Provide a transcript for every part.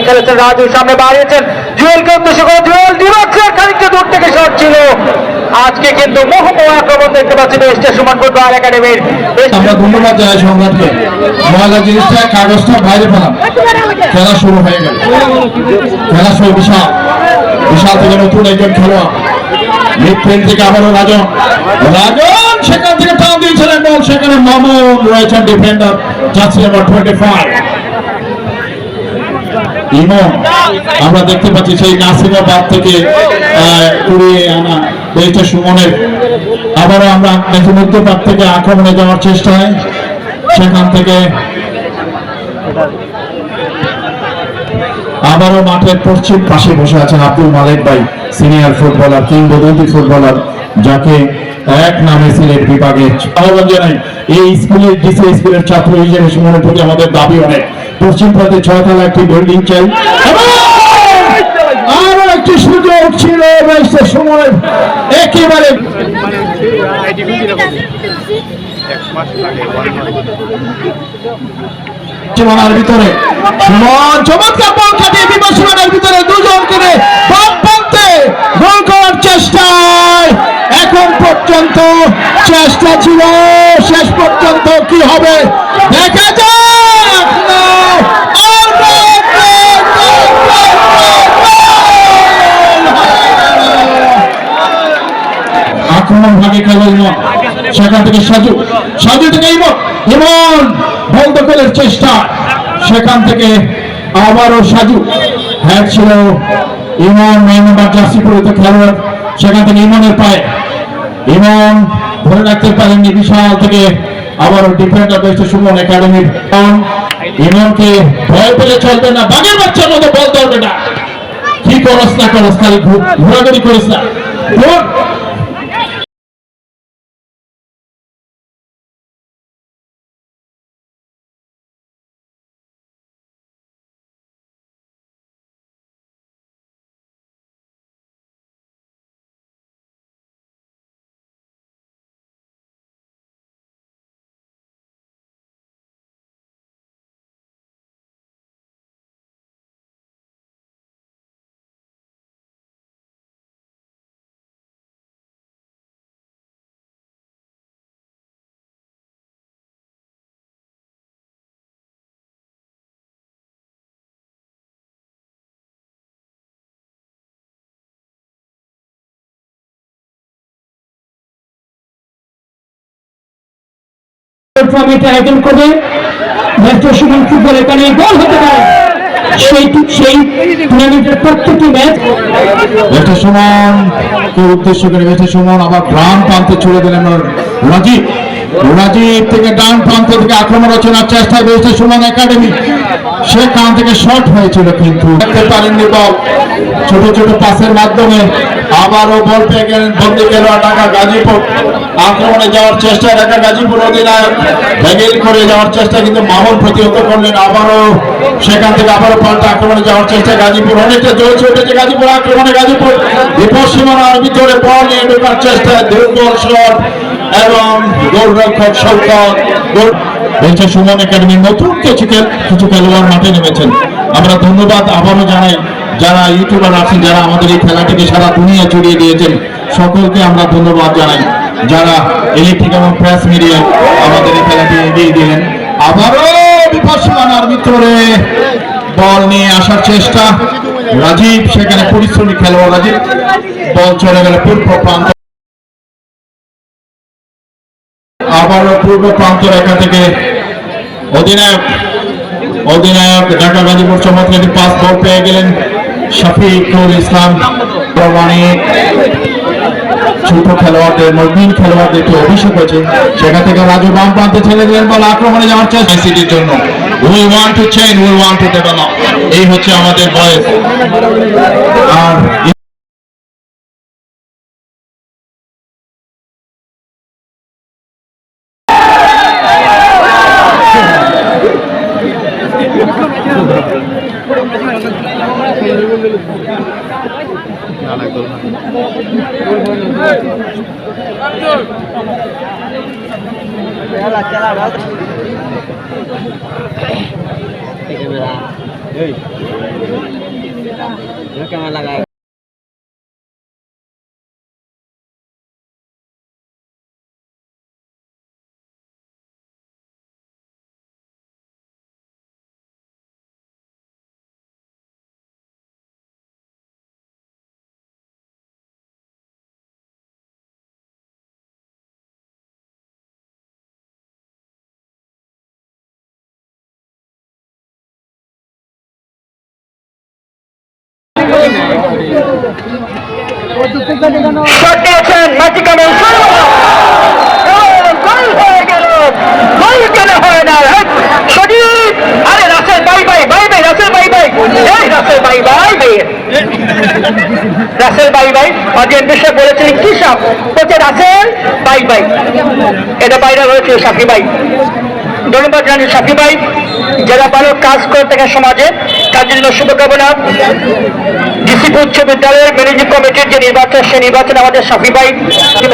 খেলেছেন রাজু, সামনে বাড়িয়েছেন জুয়েলকে উদ্দেশ্য করে, জুয়েল ডিমাক্সের খানিকটা দূর থেকে শট ছিল। আজকে কিন্তু মোহময় আক্রমণ দেখতে পাচ্ছি বেস্টের সুমন ফুটবল একাডেমির। আমরা ধন্যবাদ জানাই সম্রাটকে। ময়লা জিনিসটা কাগজটা বাইরে ফেলাম, খেলা শুরু হয়ে গেল। খেলা শুরু বিশাল বিশাল থেকে নতুন একজন খেলোয়াড় মিডফিল্ড থেকে আবারও রাজন, রাজন সেখান থেকে টান দিয়েছিলেন বল, সেখানে মামুন রয়েছেন ডিফেন্ডার জার্সি নাম্বার 25 ইমন। আমরা দেখতে পাচ্ছি সেই নাসিরাবাদ থেকে কুড়িয়ে আনা বেস্টের সুমনের। আবারও আমরা দেখি মধ্যপাত থেকে আক্রমণে যাওয়ার চেষ্টায়, সেখান থেকে আবারও মাঠের পশ্চিম পাশে বসে আছেন আব্দুল মালিক ভাই, সিনিয়র ফুটবলার, কিংবদন্তি ফুটবলার, যাকে এক নামে সিলেট বিভাগে আহ্বান জানাই। এই স্কুলের ডিসি স্কুলের ছাত্র হিসেবে সুমনের প্রতি আমাদের দাবি অনেক। পশ্চিম প্রান্তে 6 তলা একটি বিল্ডিং চাই। আরো একটি সুযোগ ছিল সুমনের, একেবারে সীমানার ভিতরে সুমন চমৎকার বল কাটিয়ে বিপদ সীমানার ভিতরে দুজন করে বাম প্রান্তে গোল করার চেষ্টায়। এখন পর্যন্ত চেষ্টা ছিল, শেষ পর্যন্ত কি হবে দেখা যাক। আক্রমণ ভাগে খেলা ইমন, সেখান থেকে সাজু, সাজু থেকে ইমন, ইমন বল দখলের চেষ্টা, সেখান থেকে আবারও সাজু, হ্যাঁ ছিল ইমন 9 নম্বর জার্সি পরিহিত খেলোয়াড়, সেখান থেকে ইমনের পায়ে, ইমন ধরে রাখতে পারেননি বিশাল থেকে আবারও ডিফেন্ডার বেস্ট সুমন একাডেমির। ইমনকে ভয় পেলে চলবে না, বাঘের বাচ্চার মতো বল ধরবে না, কি করস না করস, খালি ঘোরাঘুরি করিস না। ট্রফিটা আয়োজন করবে ম্যাচটা সুমন ফুটবল এখানে গোল হতে পারে সেই টুর্নামেন্টের প্রত্যেকটি ম্যাচ। বেস্ট সুমন কে উদ্দেশ্য করে বেস্ট সুমন আবার ডান প্রান্তে ছুড়ে দিলেন রাজীব, রাজীব থেকে ডান প্রান্ত থেকে আক্রমণ রচনার চেষ্টায় বেস্ট সুমন একাডেমি, সেখান থেকে শট হয়েছিল কিন্তু দেখতে পারেননি বল। ছোট ছোট পাসের মাধ্যমে আবারও বল পেয়ে গেলেন বন্দী খেলোয়াড় ঢাকা গাজীপুর। আক্রমণে যাওয়ার চেষ্টা ঢাকা গাজীপুর অধিনায়ক ব্যাগেল করে যাওয়ার চেষ্টা, কিন্তু মামুন প্রতিহত করলেন। আবারও সেখান থেকে আবারও পাল্টা আক্রমণে যাওয়ার চেষ্টা গাজীপুর, অনেকটা জ্বলছে উঠেছে গাজীপুর আক্রমণে। গাজীপুর বিপদ সীমানার ভিতরে বল নিয়ে ঢোকার চেষ্টায় দুর্বল শট এবং গোলরক্ষক শওকত। বেঁচে সুমন একাডেমির নতুন কিছু খেলোয়াড় মাঠে নেমেছেন। আমরা ধন্যবাদ আবারও জানাই যারা ইউটিউবার আছেন, যারা আমাদের এই খেলাটিকে সারা দুনিয়া ছড়িয়ে দিয়েছেন, সকলকে আমরা ধন্যবাদ জানাই। যারা ইলেকট্রিক এবং প্রেস মিডিয়া আমাদের এই খেলাটি এগিয়ে দিলেন। আবারও বিপদ সীমানার ভিতরে বল নিয়ে আসার চেষ্টা রাজীব, সেখানে পরিশ্রমী খেলোয়াড় রাজীব, বল চলে গেল পূর্ব প্রান্ত, আবারও পূর্ব প্রান্ত রেখা থেকে অধিনায়ক ঢাকা গাজীপুর চমৎকার একটি পাস বল পেয়ে গেলেন শফিকুল ইসলাম। ছোট খেলোয়াড়দের নবীন খেলোয়াড়দের একটু অভিষেক হয়েছে, সেখান থেকে রাজু বাম প্রান্তে ছেড়ে দিলেন বল, আক্রমণে যাওয়ার চেষ্টা সিটির জন্য। We want to change, we want to develop, এই হচ্ছে আমাদের বয়স। আর चला শট দিয়েছেন মাঝখানে গোল হয়ে গেল। গোল কেন হয় না? সঠিক। আরে রাসেল বাই বাই বাই বাই রাসেল বাই বাই এই রাসেল বাই বাই বাই রাসেল বাই বাই অডিয়েন্স বিষয়ে বলেছিলেন কি সব বলছে রাসেল বাই বাই, এটা বাইরে রয়েছে সাকিব ভাই। ধন্যবাদ জানি সাকিব ভাই, যারা ভালো কাজ করে থাকে সমাজে, তার জন্য শুভকামনা। ডিসিপি উচ্চ বিদ্যালয়ের ম্যানেজিং কমিটির যে নির্বাচন, সেই নির্বাচনে আমাদের সাকিব ভাই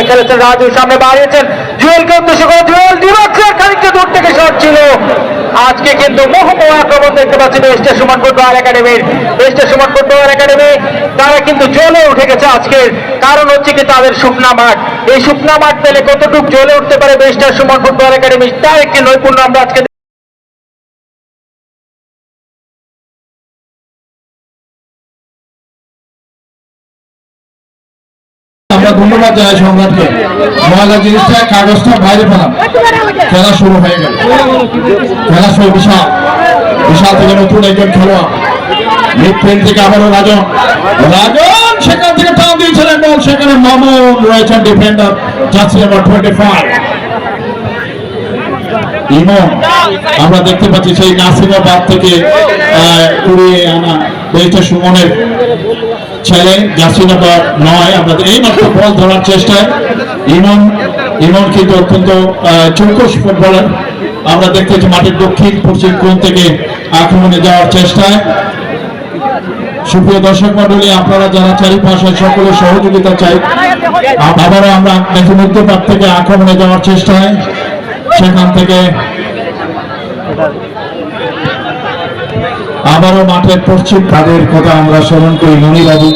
খেলেছেন, রাজু সামনে বাড়িয়েছেন, জুয়েলকে উদ্দেশ্য করে জুয়েল দিবাকর খানিকটা দূর থেকে শট ছিল। আজকে কিন্তু মোহময় আক্রমণ দেখতে পাচ্ছি বেস্টের সুমন ফুটবল একাডেমির। বেস্টের সুমন ফুটবল একাডেমি তারা কিন্তু জ্বলে উঠে গেছে আজকের। কারণ হচ্ছে কি তাদের শুকনা মাঠ। এই শুকনা মাঠ পেলে কতটুকু জ্বলে উঠতে পারে বেস্টের সুমন ফুটবল একাডেমি, তার একটি নৈপুণ্য আমরা আজকে আমরা ধন্যবাদ জানাই সম্রাটকে। ময়লা জিনিসটা কাগজটা বাইরে পেলাম, খেলা শুরু হয়ে গেল। খেলা শুরু বিশাল বিশাল থেকে নতুন একজন খেলোয়াড় মিডফিল্ড থেকে আবারও রাজন রাজন সেখান থেকে টান দিয়েছিলেন বল, সেখানে মামুন রয়েছেন ডিফেন্ডার, জার্সি নাম্বার 25 ইমন। আমরা দেখতে পাচ্ছি সেই নাসিরাবাদ থেকে কুড়িয়ে আনা বেস্টের সুমনের ছেলে জার্সি নাম্বার 9। আমরা এই মাত্র বল ধরার চেষ্টায় ইমন কিন্তু অত্যন্ত চৌকস ফুটবলার। আমরা দেখতেছি মাঠের দক্ষিণ পশ্চিম কোণ থেকে আক্রমণে যাওয়ার চেষ্টায়। সুপ্রিয় দর্শক মন্ডলী, আপনারা যারা চারিপাশে সকলের সহযোগিতা চাই। আবারও আমরা দেখি মধ্যপাত থেকে আক্রমণে যাওয়ার চেষ্টায়, সেখান থেকে আবারও মাঠের পশ্চিম তাদের কথা আমরা স্মরণ করি। মণিবাবু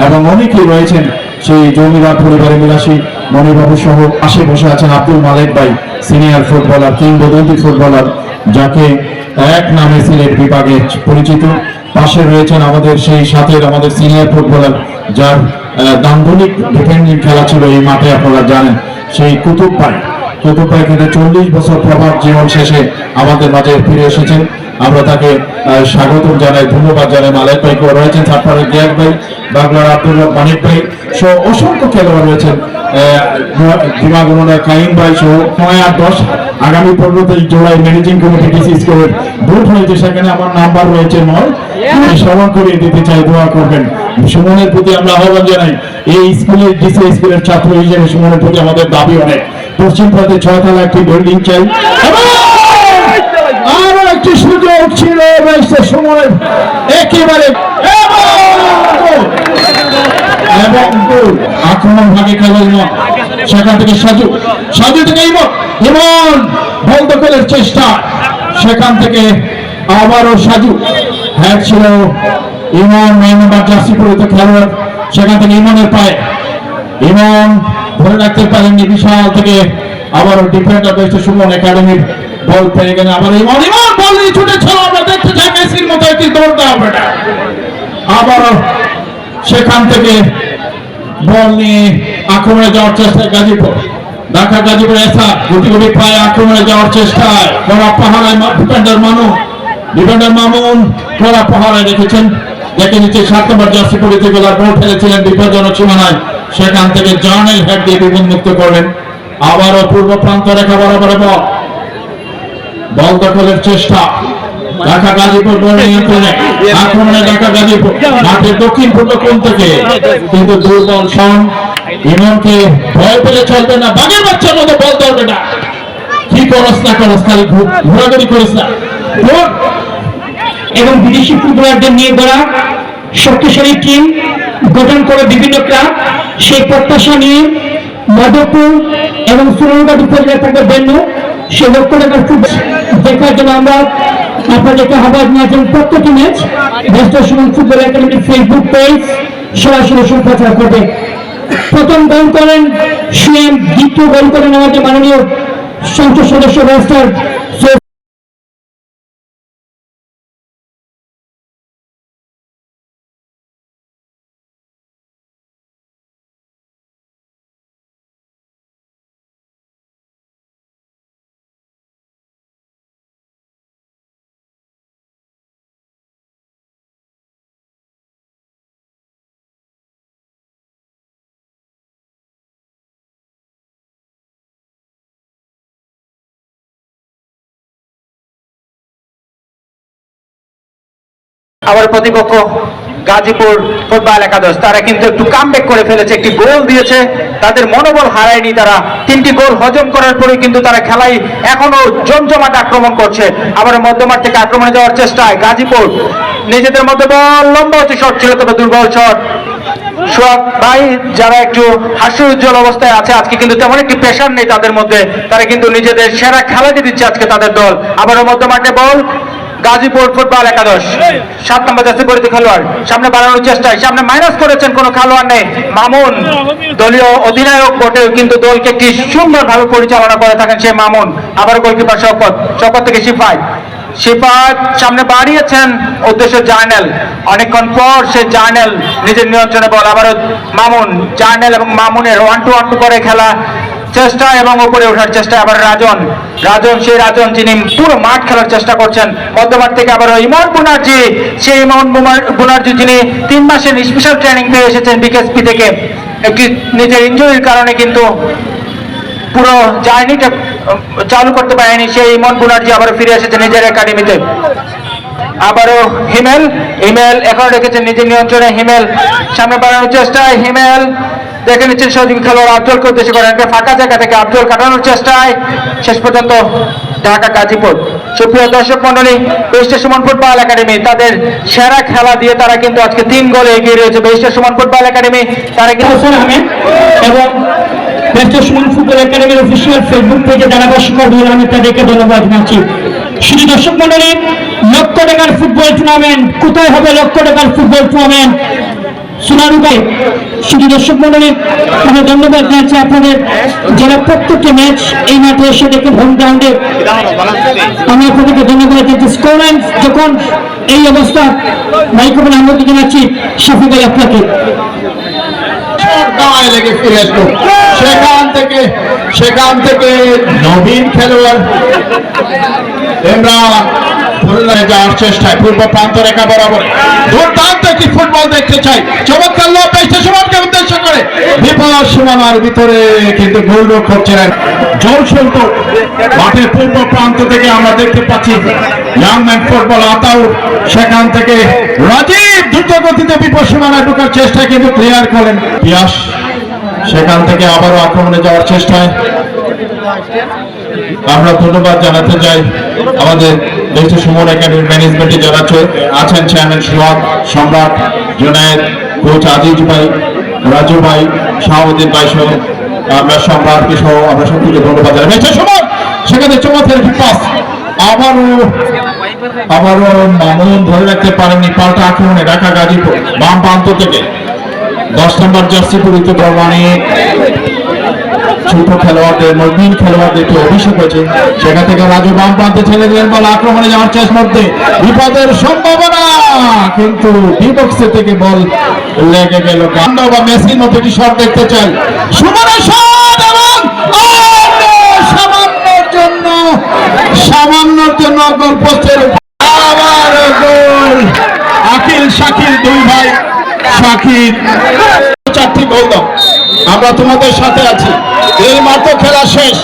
এবং অনেকেই রয়েছেন সেই জমিদার পরিবারের বিলাসী মণিবাবু সহ পাশে বসে আছেন আব্দুল মালেক ভাই, সিনিয়র ফুটবলার, কিংবদন্তি ফুটবলার, যাকে এক নামে সিলেট বিভাগে পরিচিত। পাশে রয়েছেন আমাদের সেই সাথে আমাদের সিনিয়র ফুটবলার, যার দাম্ভিক ডিফেন্ডিং খেলা ছিল এই মাঠে, আপনারা জানেন, সেই কুতুব ভাই কিন্তু 40 বছর প্রভাব জীবন শেষে আমাদের মাঝে ফিরে এসেছেন। আমরা তাকে স্বাগত জানাই, ধন্যবাদ জানাই। মালেক ভাই রয়েছেন, সাতপাড়ের গিয়াক ভাই, বাংলার আব্দুল মানিক ভাই সহ অসংখ্য খেলোয়াড় রয়েছেন, দিমাগুনের কাইম ভাই সহ 9 আর 10 আগামী 15 জুলাই ম্যানেজিং কমিটি ডিসি স্কুলের ভোট হয়েছে, সেখানে আমার নাম্বার রয়েছে 9। আমি স্মরণ করিয়ে দিতে চাই, দোয়া করবেন। সুমনের প্রতি আমরা আহ্বান জানাই, এই স্কুলের ডিসি স্কুলের ছাত্র হিসেবে সুমনের প্রতি আমাদের দাবি অনেক। পশ্চিম প্রান্তে 6 তলা একটি বিল্ডিং চাই, আরো একটি সুযোগ ছিল সুমনের একেবারে এবং আক্রমণ ভাগে খেলেন সেখান থেকে সাজু থেকে ইমন বল দখলের চেষ্টা, সেখান থেকে আবারও সাজু হ্যাড ছিল ইমন 9 নম্বর জার্সি পরিহিত খেলোয়াড়, সেখান থেকে ইমনের পায়ে ইমন ধরে রাখতে পারেননি, বিশাল থেকে আবারও ডিফেন্ডার বেস্টের সুমন একাডেমির বল পেয়ে গেলেন। আবার ইমন বল নিয়ে ছুটেছিল, আমরা দেখতে চাই মেসির মতো একটি দৌড় দেওয়া হবে না। আবারও সেখান থেকে বল নিয়ে আক্রমণে যাওয়ার চেষ্টায় গাজীপুর, ঢাকা গাজীপুর এসা গুটি পায়ে আক্রমণে যাওয়ার চেষ্টায় কড়া পাহারায় ডিফেন্ডার মামুন কড়া পাহারায় রেখেছেন। দেখে নিচ্ছে 7 নম্বর জার্সি পরিহিত গোলার বল ফেলেছিলেন বিপজ্জনক সীমানায়, সেখান থেকে জার্নেল হেড দিয়ে বিপদমুক্ত করলেন। আবারও পূর্ব প্রান্ত রেখা বরাবর বল দখলের চেষ্টা, ঢাকা গাজীপুর বল নিয়ন্ত্রণে আক্রমণে ঢাকা গাজীপুর মাঠের দক্ষিণ পূর্ব কোণ থেকে, কিন্তু দুর্বল সন ইমনকে ভয় পেলে চলবে না, বাঘের বাচ্চার মতো বল ধরবে না। কি করস না খালি ঘোরাঘুরি করিস না। এবং বিদেশি ফুটবলারদের নিয়ে গড়া শক্তিশালী টিম গঠন করে বিভিন্ন ক্লাব, সেই প্রত্যাশা নিয়ে মাধবপুর এবং সুরঙ্গাদ উপজেলা থাকবে বেন্নু, সে লক্ষ্য দেখার জন্য আমরা আপনাদেরকে আহ্বান জানাচ্ছেন প্রত্যেকটি ম্যাচ ব্যস্ত সুমন ফুটবল একাডেমির ফেসবুক পেজ সরাসরি সম্প্রচার করবে। প্রথম গোল করেন সুয়েম, দ্বিতীয় গোল করেন আমাদের মাননীয় সংসদ সদস্য ব্যারিস্টার আবার প্রতিপক্ষ গাজীপুর ফুটবল একাদশ, তারা কিন্তু একটু কামব্যাক করে ফেলেছে, একটি গোল দিয়েছে, তাদের মনোবল হারায়নি তারা। 3টি গোল হজম করার পরে কিন্তু তারা খেলায় এখনো জমজমাট আক্রমণ করছে। আবার মধ্যমাঠ থেকে আক্রমণে যাওয়ার চেষ্টায় গাজীপুর নিজেদের মধ্যে বল, লম্বা হচ্ছে শট ছিল তবে দুর্বল শট। সোহাগ ভাই যারা একটু হাস্য উজ্জ্বল অবস্থায় আছে আজকে, কিন্তু তেমন একটি প্রেশার নেই তাদের মধ্যে, তারা কিন্তু নিজেদের সেরা খেলাটি দিচ্ছে আজকে তাদের দল। আবারও মধ্যমাঠে বল গাজীপুর ফুটবল একাদশ, 7 নম্বর জার্সি পরিহিত খেলোয়াড় সামনে বাড়ানোর চেষ্টায়, সামনে মাইনাস করেছেন, কোনো খেলোয়াড় নেই। মামুন দলীয় অধিনায়ক বটে, কিন্তু দলকে একটি সুন্দরভাবে পরিচালনা করে থাকেন সেই মামুন। আবার গোলকিপার শপথ থেকে শিফাত সামনে বাড়িয়েছেন, উদ্দেশ্য জার্নেল, অনেকক্ষণ পর সে জার্নেল নিজের নিয়ন্ত্রণে বল। আবারও মামুন, জার্নেল এবং মামুনের 1-2 করে খেলা চেষ্টা এবং উপরে ওঠার চেষ্টা। আবার রাজন সেই রাজন যিনি পুরো মাঠ খেলার চেষ্টা করছেন। মধ্যমাঠ থেকে আবার ইমন বুনার্জি, সেই ইমন বুনার্জি যিনি 3 মাসের স্পেশাল ট্রেনিং পেয়ে এসেছেন বিকেএসপি থেকে, একটি নিজের ইনজুরির কারণে কিন্তু পুরো জার্নিটা চালু করতে পারেনি। সেই ইমন বুনার্জি আবারও ফিরে এসেছে নিজের একাডেমিতে। আবারও হিমেল এখন রেখেছেন নিজের নিয়ন্ত্রণে। হিমেল সামনে বাড়ানোর চেষ্টায়, হিমেল দেখে নিচ্ছেন সহযোগী খেলোয়াড় আফজলকে উদ্দেশ্য করেন, একটা ফাঁকা জায়গা থেকে আফজল কাটানোর চেষ্টায়, শেষ পর্যন্ত ঢাকা গাজীপুর। সুপ্রিয় দর্শক মন্ডলী, বেইস্টার সুমন ফুটবল একাডেমি তাদের সেরা খেলা দিয়ে তারা কিন্তু আজকে 3 গোলে এগিয়ে রয়েছে। বেইস্টার সুমন ফুটবল একাডেমি তারা কিন্তু এবং ব্যস্ত সুমন ফুটবল একাডেমির অফিসিয়াল ফেসবুক পেজে যারা দর্শক আমি তাদেরকে ধন্যবাদ জানাচ্ছি। শুধু দর্শক মন্ডলী, লক্ষ টাকার ফুটবল টুর্নামেন্ট কোথায় হবে? লক্ষ টাকার ফুটবল টুর্নামেন্ট সোনারুবে। শুধু দর্শক মন্ডলী আমি ধন্যবাদ জানাচ্ছি আপনাদের যারা প্রত্যেকটি ম্যাচ এই মাঠে এসে দেখেন, হোম গ্রাউন্ডে। আমি আপনাদেরকে ধন্যবাদ জানাচ্ছি। স্কোরম্যান যখন এই অবস্থা মাইক্রোফোন অনুমতি জানাচ্ছি শাফি ভাই আপনাকে। লেগে ফিরে আসলো সেখান থেকে নবীন খেলোয়াড় যাওয়ার চেষ্টায় পূর্ব প্রান্ত রেখা বরাবর দুর্দান্ত একটি ফুটবল দেখতে চাই। চমৎকার লোক সুমনকে উদ্দেশ্য করে বিপদ সীমানার ভিতরে, কিন্তু গোলরক্ষক ছিলেন জল শুল্ক। মাঠের পূর্ব প্রান্ত থেকে আমরা দেখতে পাচ্ছি ইয়াংম্যান ফুটবল আতাউর, সেখান থেকে রাজীব দ্রুত গতিতে বিপদ সীমানায় ঢোকার চেষ্টায় কিন্তু ক্লিয়ার করেন পিয়াস। সেখান থেকে আবারও আক্রমণে যাওয়ার চেষ্টায় আমরা ধন্যবাদ জানাতে চাই আমাদের বেইস্টার সুমন একাডেমির ম্যানেজমেন্টে যারা আছেন, চেয়ারম্যান সোহাগ, সম্রাট, জুনায়েদ, কোচ আজিজ ভাই, রাজু ভাই, শাহাবুদ্দিন ভাই সহ আমরা সম্রাটকে সহ আমরা সকলকে ধন্যবাদ জানাই। বেইস্টার সুমন সেখানে চমৎকার একটি পাস, আবারও মামুন ধরে রাখতে পারেননি, পাল্টা আক্রমণে ঢাকা গাজীপুর বাম প্রান্ত থেকে 10 নম্বর জার্সি পরিহিত প্রমাণে ছোট খেলোয়াড়দের, নবীন খেলোয়াড়দের একটু অভিষেক হয়েছে। সেখান থেকে রাজু বাম প্রান্তে ছেড়ে দিলেন বল, আক্রমণে যাওয়ার চেষ্টার মধ্যে বিপদের সম্ভাবনা, কিন্তু ডিবক্সে থেকে বল লেগে গেল। গান্ডা বা মেসির মতো একটি শট দেখতে চাই। সুমনের শট এবং সামান্যর জন্য গোল পোস্টের আবার গোল। আকিল শাকিল, 2 ভাই শাকিল 4টি গোল দাও, আমরা তোমাদের সাথে আছি। এই মাত্র খেলা শেষ।